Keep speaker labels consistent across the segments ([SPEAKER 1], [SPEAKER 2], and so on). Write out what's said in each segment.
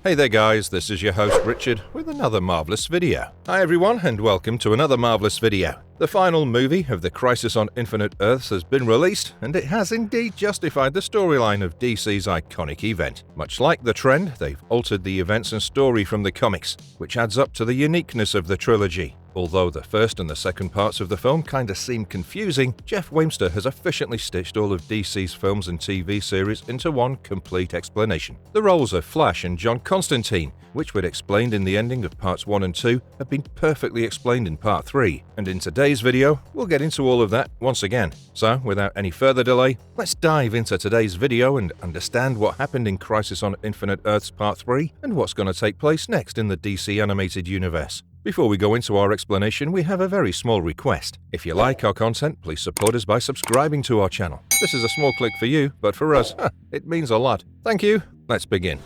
[SPEAKER 1] Hey there guys, this is your host Richard with another marvelous video. Hi everyone and welcome to another marvelous video. The final movie of the Crisis on Infinite Earths has been released, and it has indeed justified the storyline of DC's iconic event. Much like the trend, they've altered the events and story from the comics, which adds up to the uniqueness of the trilogy. Although the first and the second parts of the film kinda seem confusing, Jeff Wemster has efficiently stitched all of DC's films and TV series into one complete explanation. The roles of Flash and John Constantine, which were explained in the ending of parts 1 and 2, have been perfectly explained in part 3, and in today's video, we'll get into all of that once again. So, without any further delay, let's dive into today's video and understand what happened in Crisis on Infinite Earths Part 3 and what's going to take place next in the DC animated universe. Before we go into our explanation, we have a very small request. If you like our content, please support us by subscribing to our channel. This is a small click for you, but for us, it means a lot. Thank you. Let's begin.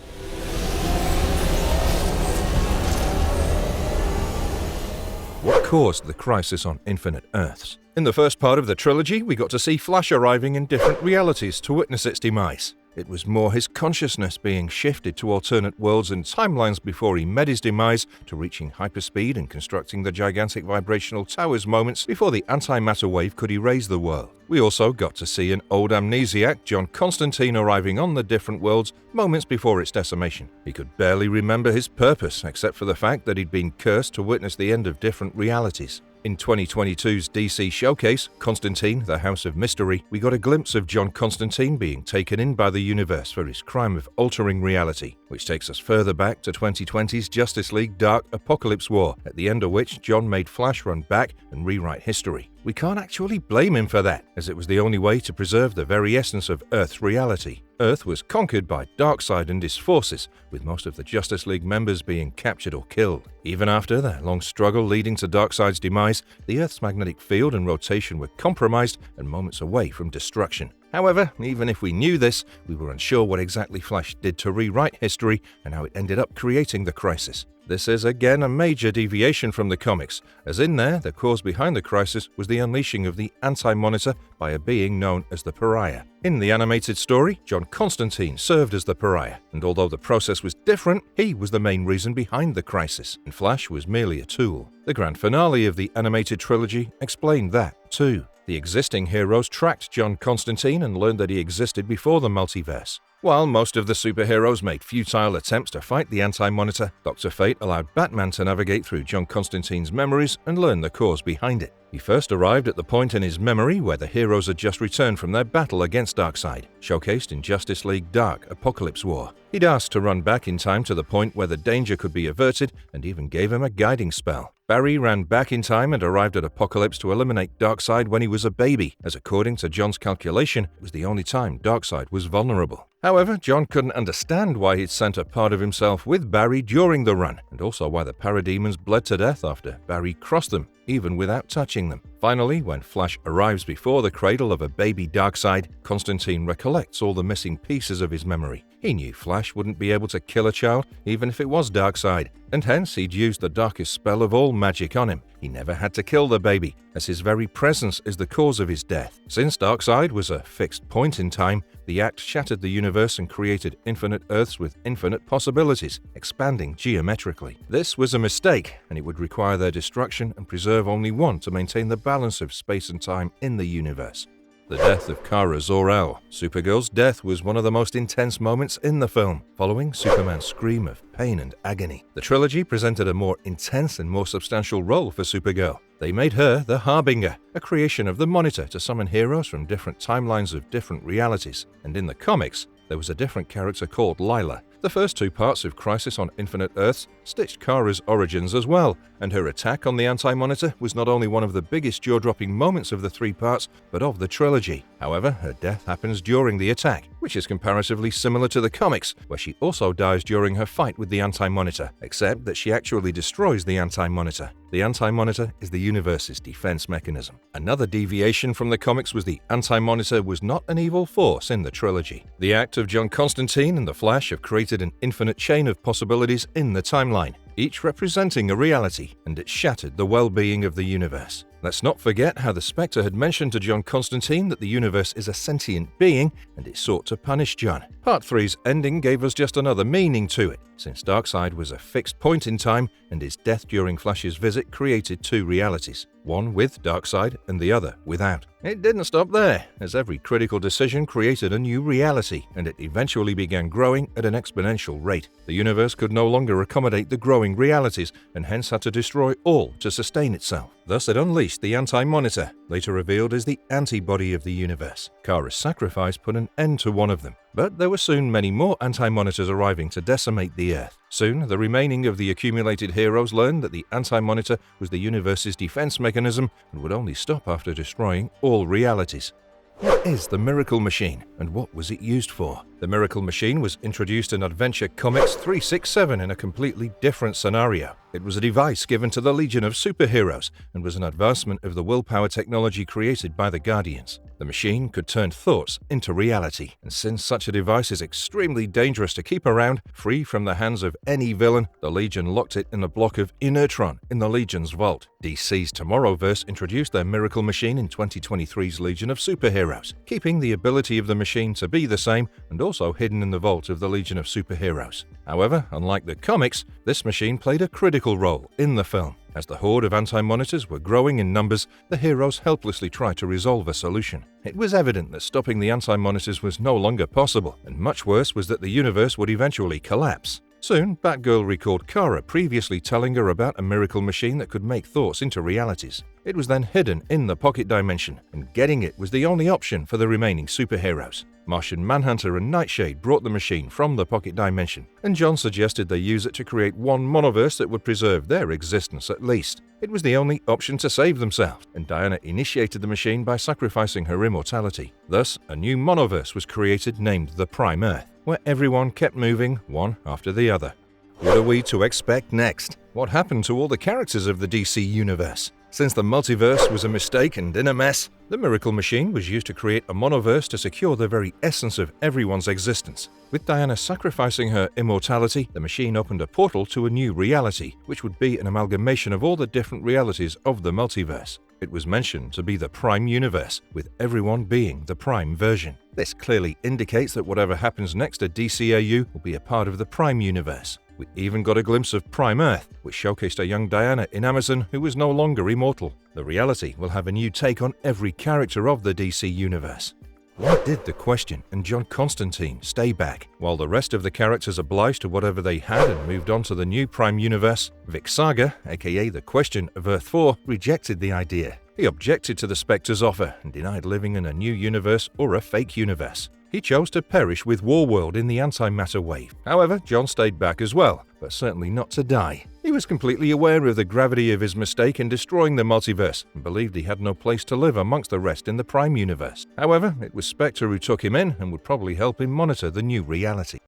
[SPEAKER 1] What caused the crisis on Infinite Earths? In the first part of the trilogy, we got to see Flash arriving in different realities to witness its demise. It was more his consciousness being shifted to alternate worlds and timelines before he met his demise, to reaching hyperspeed and constructing the gigantic vibrational towers moments before the antimatter wave could erase the world. We also got to see an old amnesiac, John Constantine, arriving on the different worlds moments before its decimation. He could barely remember his purpose, except for the fact that he'd been cursed to witness the end of different realities. In 2022's DC Showcase, Constantine, the House of Mystery, we got a glimpse of John Constantine being taken in by the universe for his crime of altering reality, which takes us further back to 2020's Justice League Dark Apocalypse War, at the end of which John made Flash run back and rewrite history. We can't actually blame him for that, as it was the only way to preserve the very essence of Earth's reality. Earth was conquered by Darkseid and his forces, with most of the Justice League members being captured or killed. Even after their long struggle leading to Darkseid's demise, the Earth's magnetic field and rotation were compromised and moments away from destruction. However, even if we knew this, we were unsure what exactly Flash did to rewrite history and how it ended up creating the crisis. This is again a major deviation from the comics, as in there, the cause behind the crisis was the unleashing of the Anti-Monitor by a being known as the Pariah. In the animated story, John Constantine served as the Pariah, and although the process was different, he was the main reason behind the crisis, and Flash was merely a tool. The grand finale of the animated trilogy explained that, too. The existing heroes tracked John Constantine and learned that he existed before the multiverse. While most of the superheroes made futile attempts to fight the Anti-Monitor, Dr. Fate allowed Batman to navigate through John Constantine's memories and learn the cause behind it. He first arrived at the point in his memory where the heroes had just returned from their battle against Darkseid, showcased in Justice League Dark Apocalypse War. He'd asked to run back in time to the point where the danger could be averted, and even gave him a guiding spell. Barry ran back in time and arrived at Apocalypse to eliminate Darkseid when he was a baby, as according to John's calculation, it was the only time Darkseid was vulnerable. However, John couldn't understand why he'd sent a part of himself with Barry during the run, and also why the parademons bled to death after Barry crossed them, even without touching them. Finally, when Flash arrives before the cradle of a baby Darkseid, Constantine recollects all the missing pieces of his memory. He knew Flash wouldn't be able to kill a child, even if it was Darkseid, and hence he'd used the darkest spell of all magic on him. He never had to kill the baby, as his very presence is the cause of his death. Since Darkseid was a fixed point in time, the act shattered the universe and created infinite Earths with infinite possibilities, expanding geometrically. This was a mistake, and it would require their destruction and preserve only one to maintain the balance of space and time in the universe. The death of Kara Zor-El. Supergirl's death was one of the most intense moments in the film, following Superman's scream of pain and agony. The trilogy presented a more intense and more substantial role for Supergirl. They made her the Harbinger, a creation of the Monitor to summon heroes from different timelines of different realities. And in the comics, there was a different character called Lila. The first two parts of Crisis on Infinite Earths stitched Kara's origins as well, and her attack on the Anti-Monitor was not only one of the biggest jaw-dropping moments of the three parts, but of the trilogy. However, her death happens during the attack, which is comparatively similar to the comics, where she also dies during her fight with the Anti-Monitor, except that she actually destroys the Anti-Monitor. The Anti-Monitor is the universe's defense mechanism. Another deviation from the comics was the Anti-Monitor was not an evil force in the trilogy. The act of John Constantine and the Flash have created an infinite chain of possibilities in the timeline, each representing a reality, and it shattered the well-being of the universe. Let's not forget how the Spectre had mentioned to John Constantine that the universe is a sentient being and it sought to punish John. Part 3's ending gave us just another meaning to it, since Darkseid was a fixed point in time and his death during Flash's visit created two realities, one with Darkseid and the other without. It didn't stop there, as every critical decision created a new reality, and it eventually began growing at an exponential rate. The universe could no longer accommodate the growing realities, and hence had to destroy all to sustain itself. Thus it unleashed the Anti-Monitor, later revealed as the antibody of the universe. Kara's sacrifice put an end to one of them, but there were soon many more Anti-Monitors arriving to decimate the Earth. Soon, the remaining of the accumulated heroes learned that the Anti-Monitor was the universe's defense mechanism and would only stop after destroying all realities. What is the Miracle Machine, and what was it used for? The Miracle Machine was introduced in Adventure Comics 367 in a completely different scenario. It was a device given to the Legion of Superheroes and was an advancement of the willpower technology created by the Guardians. The machine could turn thoughts into reality, and since such a device is extremely dangerous to keep around, free from the hands of any villain, the Legion locked it in a block of Inertron in the Legion's vault. DC's Tomorrowverse introduced their Miracle Machine in 2023's Legion of Superheroes, keeping the ability of the machine to be the same and also hidden in the vault of the Legion of Superheroes. However, unlike the comics, this machine played a critical role in the film. As the horde of Anti-Monitors were growing in numbers, the heroes helplessly tried to resolve a solution. It was evident that stopping the Anti-Monitors was no longer possible, and much worse was that the universe would eventually collapse. Soon, Batgirl recalled Kara previously telling her about a miracle machine that could make thoughts into realities. It was then hidden in the pocket dimension, and getting it was the only option for the remaining superheroes. Martian Manhunter and Nightshade brought the machine from the pocket dimension, and John suggested they use it to create one monoverse that would preserve their existence at least. It was the only option to save themselves, and Diana initiated the machine by sacrificing her immortality. Thus, a new monoverse was created named the Prime Earth, where everyone kept moving one after the other. What are we to expect next? What happened to all the characters of the DC universe? Since the multiverse was a mistake and in a mess, the Miracle Machine was used to create a monoverse to secure the very essence of everyone's existence. With Diana sacrificing her immortality, the machine opened a portal to a new reality, which would be an amalgamation of all the different realities of the multiverse. It was mentioned to be the Prime Universe, with everyone being the Prime version. This clearly indicates that whatever happens next at DCAU will be a part of the Prime Universe. We even got a glimpse of Prime Earth, which showcased a young Diana in Amazon who was no longer immortal. The reality will have a new take on every character of the DC universe. Why did the Question and John Constantine stay back, while the rest of the characters obliged to whatever they had and moved on to the new Prime Universe? Vic Saga, aka the Question of Earth 4, rejected the idea. He objected to the Spectre's offer and denied living in a new universe or a fake universe. He chose to perish with Warworld in the antimatter wave. However, John stayed back as well, but certainly not to die. He was completely aware of the gravity of his mistake in destroying the multiverse and believed he had no place to live amongst the rest in the Prime Universe. However, it was Spectre who took him in and would probably help him monitor the new reality.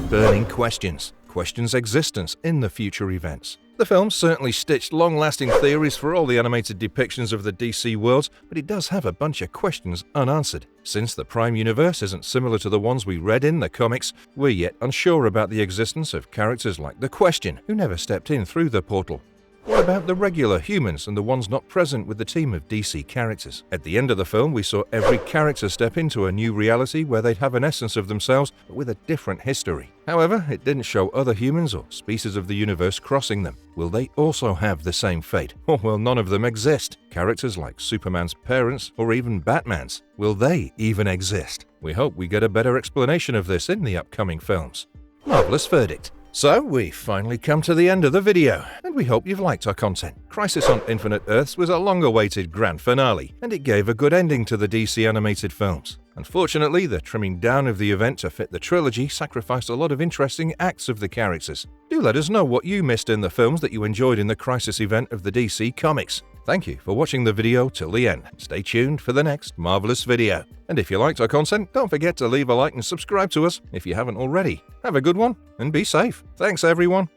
[SPEAKER 1] Burning questions. Questions existence in the future events. The film certainly stitched long-lasting theories for all the animated depictions of the DC worlds, but it does have a bunch of questions unanswered. Since the Prime Universe isn't similar to the ones we read in the comics, we're yet unsure about the existence of characters like the Question, who never stepped in through the portal. What about the regular humans and the ones not present with the team of DC characters? At the end of the film, we saw every character step into a new reality where they'd have an essence of themselves, but with a different history. However, it didn't show other humans or species of the universe crossing them. Will they also have the same fate? Or will none of them exist? Characters like Superman's parents or even Batman's, will they even exist? We hope we get a better explanation of this in the upcoming films. Marvelous verdict. So, we've finally come to the end of the video, and we hope you've liked our content. Crisis on Infinite Earths was a long-awaited grand finale, and it gave a good ending to the DC animated films. Unfortunately, the trimming down of the event to fit the trilogy sacrificed a lot of interesting acts of the characters. Do let us know what you missed in the films that you enjoyed in the Crisis event of the DC Comics. Thank you for watching the video till the end. Stay tuned for the next marvelous video. And if you liked our content, don't forget to leave a like and subscribe to us if you haven't already. Have a good one and be safe. Thanks everyone.